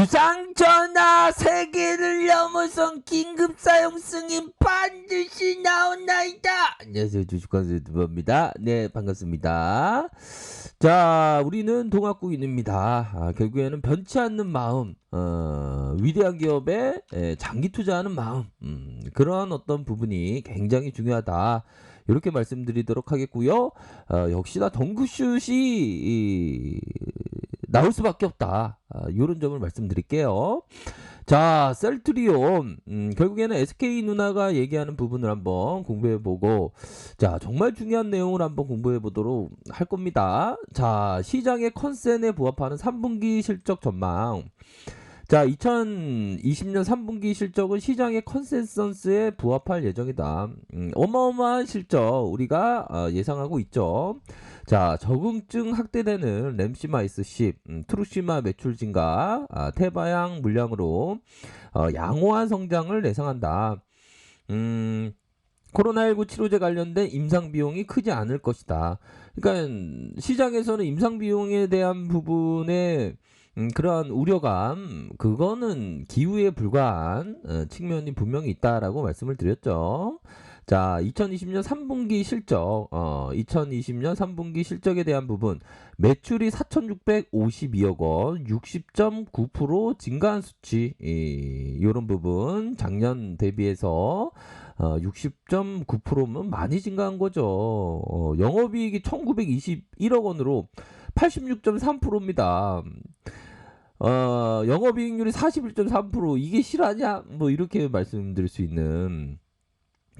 주상전하 세계를 넘어선 긴급 사용 승인 반드시 나온나이다. 안녕하세요, 주식관세두입니다. 네, 반갑습니다. 자, 우리는 동학국인입니다. 결국에는 변치 않는 마음, 위대한 기업에 장기 투자하는 마음, 그런 어떤 부분이 굉장히 중요하다. 이렇게 말씀드리도록 하겠고요. 역시나 덩크슛이 나올 수밖에 없다. 이런 점을 말씀드릴게요. 자, 셀트리온, 결국에는 SK 누나가 얘기하는 부분을 한번 공부해보고, 자, 정말 중요한 내용을 한번 공부해보도록 할 겁니다. 자, 시장의 컨센에 부합하는 3분기 실적 전망. 자, 2020년 3분기 실적은 시장의 컨센서스에 부합할 예정이다. 어마어마한 실적 우리가 예상하고 있죠. 자, 적응증 확대되는 램시마이스 10, 트루시마 매출 증가, 태바양 물량으로 양호한 성장을 예상한다. 코로나19 치료제 관련된 임상 비용이 크지 않을 것이다. 그러니까 시장에서는 임상 비용에 대한 부분에 그러한 우려감, 그거는 기우에 불과한 측면이 분명히 있다라고 말씀을 드렸죠. 자, 2020년 3분기 실적, 2020년 3분기 실적에 대한 부분, 매출이 4,652억 원, 60.9% 증가한 수치, 이런 부분, 작년 대비해서 60.9%면 많이 증가한 거죠. 영업이익이 1,921억 원으로 86.3%입니다. 영업이익률이 41.3%, 이게 실화냐? 뭐 이렇게 말씀드릴 수 있는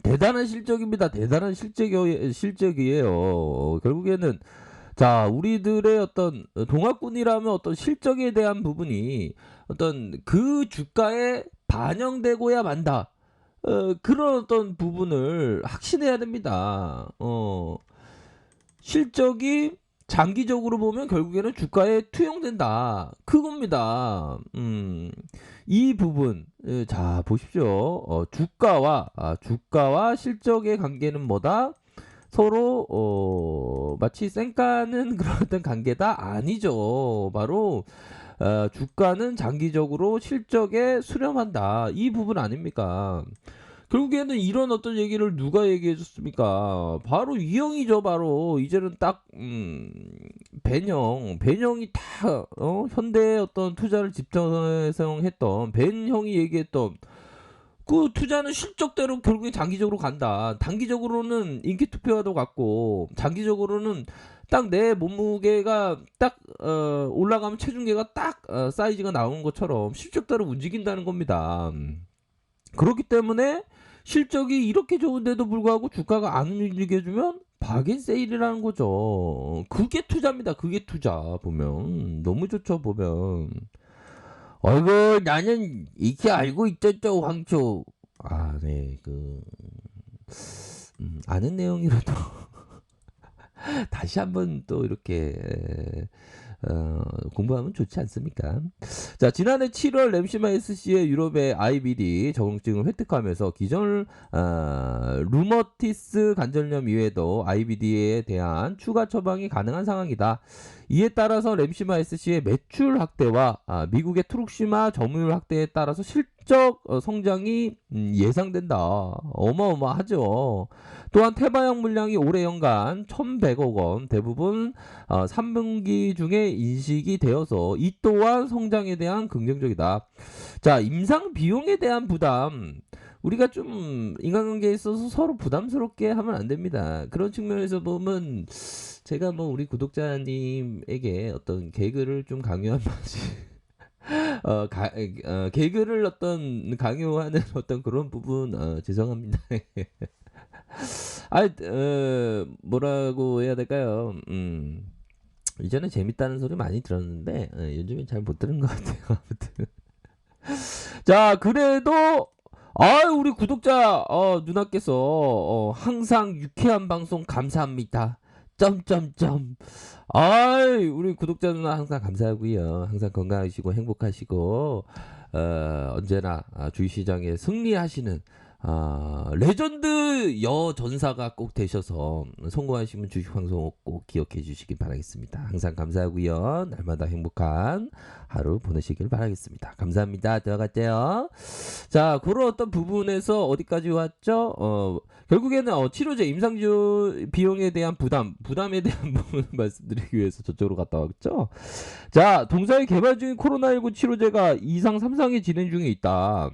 대단한 실적입니다. 대단한 실적이에요. 결국에는 자, 우리들의 어떤 동학군이라면 어떤 실적에 대한 부분이 어떤 그 주가에 반영되고야 만다. 그런 어떤 부분을 확신해야 됩니다. 실적이 장기적으로 보면 결국에는 주가에 투영된다. 그겁니다. 이 부분, 자, 보십시오. 주가와 실적의 관계는 뭐다? 서로, 마치 쌩까는 그런 어떤 관계다? 아니죠. 바로, 주가는 장기적으로 실적에 수렴한다. 이 부분 아닙니까? 결국에는 이런 어떤 얘기를 누가 얘기해 줬습니까? 바로 이형이죠. 바로 이제는 딱 벤형이 다 현대의 어떤 투자를 집중해서 벤형이 얘기했던 그 투자는 실적대로 결국에 장기적으로 간다. 단기적으로는 인기 투표와도 같고, 장기적으로는 딱 내 몸무게가 딱 올라가면 체중계가 딱 사이즈가 나오는 것처럼 실적대로 움직인다는 겁니다. 그렇기 때문에 실적이 이렇게 좋은데도 불구하고 주가가 안 움직여주면 박앤세일이라는 거죠. 그게 투자입니다. 그게 투자. 보면 너무 좋죠. 보면 어이구, 나는 이렇게 알고 있었죠, 황초. 아, 네, 아는 내용이라도 다시 한번 또 이렇게 공부하면 좋지 않습니까? 자, 지난해 7월 램시마 SC의 유럽의 IBD 적응증을 획득하면서 기존 루머티스 관절염 이외에도 IBD에 대한 추가 처방이 가능한 상황이다. 이에 따라서 램시마 SC의 매출 확대와 미국의 트룩시마 점유율 확대에 따라서 실적 성장이 예상된다. 어마어마하죠. 또한 태바양 물량이 올해 연간 1,100억 원, 대부분 3분기 중에 인식이 되어서 이 또한 성장에 대한 긍정적이다. 자, 임상 비용에 대한 부담. 우리가 좀 인간관계에 있어서 서로 부담스럽게 하면 안 됩니다. 그런 측면에서 보면 제가 뭐 우리 구독자님에게 어떤 개그를 좀 강요한 맛이 개그를 어떤 강요하는 어떤 그런 부분 죄송합니다. 뭐라고 해야 될까요? 이전에 재밌다는 소리 많이 들었는데 요즘엔 잘 못 들은 것 같아요. 아무튼 자, 그래도 우리 구독자 누나께서 항상 유쾌한 방송 감사합니다. 점점점. 우리 구독자 누나 항상 감사하고요. 항상 건강하시고 행복하시고 언제나 주식시장에 승리하시는 레전드 여전사가 꼭 되셔서 성공하시면 주식방송 꼭 기억해 주시길 바라겠습니다. 항상 감사하고요. 날마다 행복한 하루 보내시길 바라겠습니다. 감사합니다. 들어갈게요. 자, 그런 어떤 부분에서 어디까지 왔죠? 결국에는 치료제 임상주 비용에 대한 부담에 대한 부분 말씀드리기 위해서 저쪽으로 갔다 왔죠. 자, 동사에 개발 중인 코로나19 치료제가 2상, 3상이 진행 중에 있다.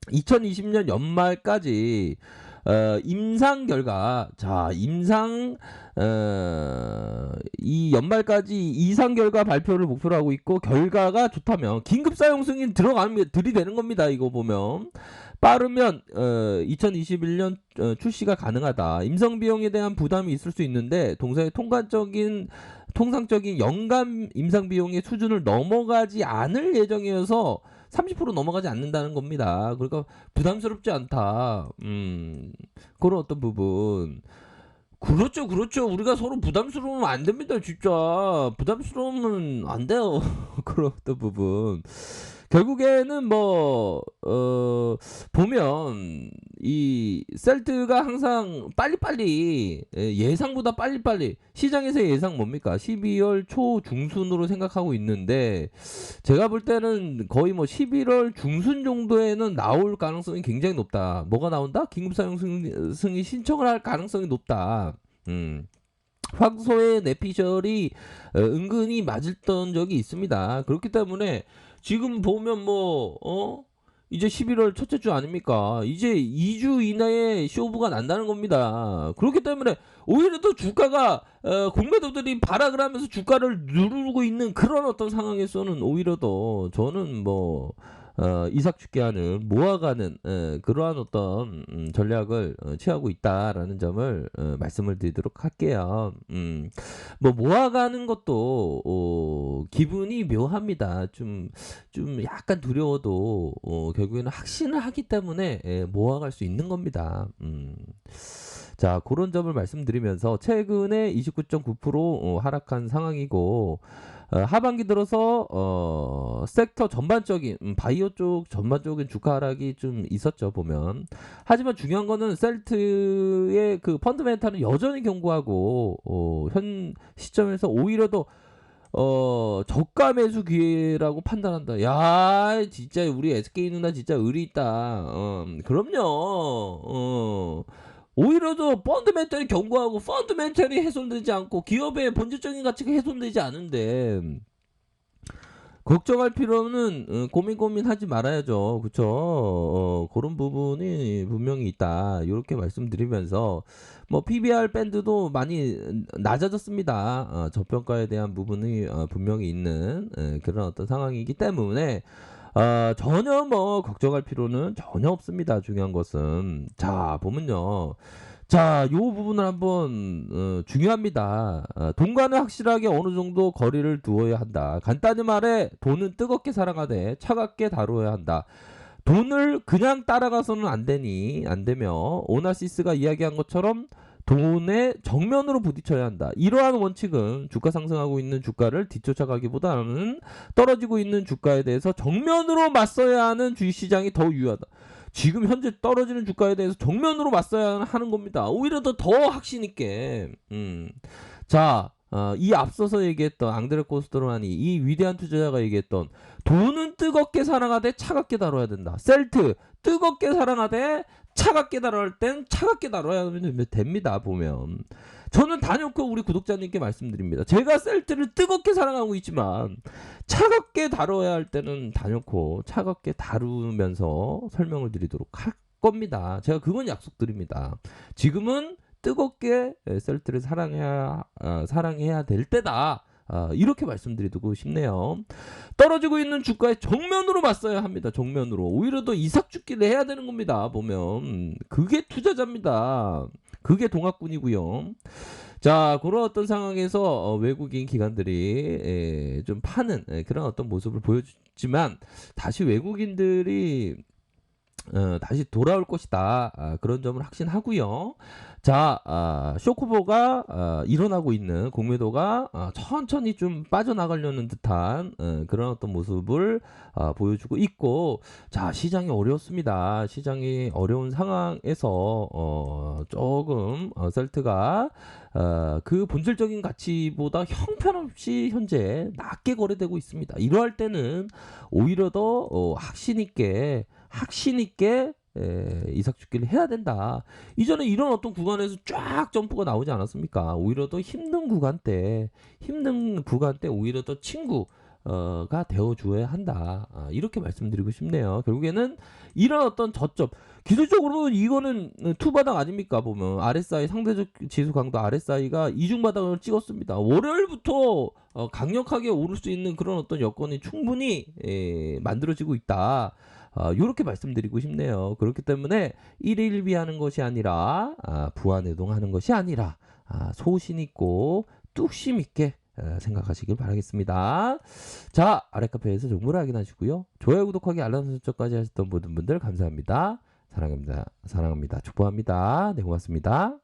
2020년 연말까지 임상 결과, 자, 이 연말까지 이상 결과 발표를 목표로 하고 있고, 결과가 좋다면 긴급 사용 승인 들이대는 겁니다. 이거 보면 빠르면 2021년 출시가 가능하다. 임상 비용에 대한 부담이 있을 수 있는데 동사의 통상적인 연간 임상 비용의 수준을 넘어가지 않을 예정이어서 30% 넘어가지 않는다는 겁니다. 그러니까 부담스럽지 않다. 그런 어떤 부분. 그렇죠, 그렇죠. 우리가 서로 부담스러우면 안 됩니다, 진짜. 부담스러우면 안 돼요. 그런 어떤 부분. 결국에는 보면 이 셀트가 항상 빨리빨리, 예상보다 빨리빨리, 시장에서의 예상 뭡니까? 12월 초 중순으로 생각하고 있는데, 제가 볼 때는 거의 11월 중순 정도에는 나올 가능성이 굉장히 높다. 뭐가 나온다? 긴급 사용 승인 신청을 할 가능성이 높다. 황소의 내피셜이 은근히 맞았던 적이 있습니다. 그렇기 때문에 지금 보면 이제 11월 첫째 주 아닙니까? 이제 2주 이내에 쇼부가 난다는 겁니다. 그렇기 때문에 오히려 또 주가가 공매도들이 발악을 하면서 주가를 누르고 있는 그런 어떤 상황에서는 오히려 더 저는 이삭축계하는 모아가는 그러한 어떤 전략을 취하고 있다라는 점을 말씀을 드리도록 할게요. 모아가는 것도 기분이 묘합니다. 좀 약간 두려워도 결국에는 확신을 하기 때문에 모아갈 수 있는 겁니다. 자, 그런 점을 말씀드리면서 최근에 29.9% 하락한 상황이고, 하반기 들어서 섹터 전반적인 바이오 쪽 전반적인 주가 하락이 좀 있었죠, 보면. 하지만 중요한 거는 셀트의 그 펀드멘탈은 여전히 견고하고 현 시점에서 오히려 더 저가 매수 기회라고 판단한다. 야, 진짜 우리 SK 누나 진짜 의리 있다. 그럼요. 오히려 더 펀드멘털이 견고하고 펀드멘털이 훼손되지 않고 기업의 본질적인 가치가 훼손되지 않은데 걱정할 필요는 고민하지 말아야죠. 그쵸? 그런 부분이 분명히 있다. 이렇게 말씀드리면서 PBR 밴드도 많이 낮아졌습니다. 저평가에 대한 부분이 분명히 있는 그런 어떤 상황이기 때문에 전혀 걱정할 필요는 전혀 없습니다. 중요한 것은 자, 보면요. 자, 요 부분을 한번 중요합니다. 돈과는 확실하게 어느 정도 거리를 두어야 한다. 간단히 말해 돈은 뜨겁게 사랑하되 차갑게 다루어야 한다. 돈을 그냥 따라가서는 안 되며 오나시스가 이야기한 것처럼 돈의 정면으로 부딪혀야 한다. 이러한 원칙은 주가 상승하고 있는 주가를 뒤쫓아가기보다는 떨어지고 있는 주가에 대해서 정면으로 맞서야 하는 주식시장이 더 유효하다. 지금 현재 떨어지는 주가에 대해서 정면으로 맞서야 하는 겁니다. 오히려 더 확신 있게. 자, 이 앞서서 얘기했던 앙드레 코스토로니 이 위대한 투자자가 얘기했던 돈은 뜨겁게 사랑하되 차갑게 다뤄야 된다. 셀트 뜨겁게 사랑하되 차갑게 다뤄할 땐 차갑게 다뤄야 됩니다. 보면 저는 단연코 우리 구독자님께 말씀드립니다. 제가 셀트를 뜨겁게 사랑하고 있지만 차갑게 다뤄야 할 때는 단연코 차갑게 다루면서 설명을 드리도록 할 겁니다. 제가 그건 약속드립니다. 지금은 뜨겁게 셀트를 사랑해야 될 때다. 이렇게 말씀드리고 싶네요. 떨어지고 있는 주가에 정면으로 맞서야 합니다. 정면으로. 오히려 더 이삭죽기를 해야 되는 겁니다. 보면 그게 투자자입니다. 그게 동학군이고요. 자, 그런 어떤 상황에서 외국인 기관들이 좀 파는 그런 어떤 모습을 보여주지만 다시 외국인들이 다시 돌아올 것이다. 그런 점을 확신하고요. 자, 쇼크보가 일어나고 있는 공매도가 천천히 좀 빠져나가려는 듯한 그런 어떤 모습을 보여주고 있고, 자, 시장이 어렵습니다. 시장이 어려운 상황에서 조금 셀트가 그 본질적인 가치보다 형편없이 현재 낮게 거래되고 있습니다. 이러할 때는 오히려 더 확신 있게 이삭 죽기를 해야 된다. 이전에 이런 어떤 구간에서 쫙 점프가 나오지 않았습니까? 오히려 더 힘든 구간 때 오히려 더 친구가 되어줘야 한다. 이렇게 말씀드리고 싶네요. 결국에는 이런 어떤 저점, 기술적으로 이거는 투바닥 아닙니까? 보면 RSI 상대적 지수 강도 RSI가 이중바닥을 찍었습니다. 월요일부터 강력하게 오를 수 있는 그런 어떤 여건이 충분히 만들어지고 있다. 요렇게 말씀드리고 싶네요. 그렇기 때문에 일일비하는 것이 아니라 부안해동하는 것이 아니라 소신 있고 뚝심 있게 생각하시길 바라겠습니다. 자, 아랫카페에서 정보를 확인하시고요. 좋아요, 구독하기, 알람 설정까지 하셨던 모든 분들 감사합니다. 사랑합니다. 축복합니다. 네, 고맙습니다.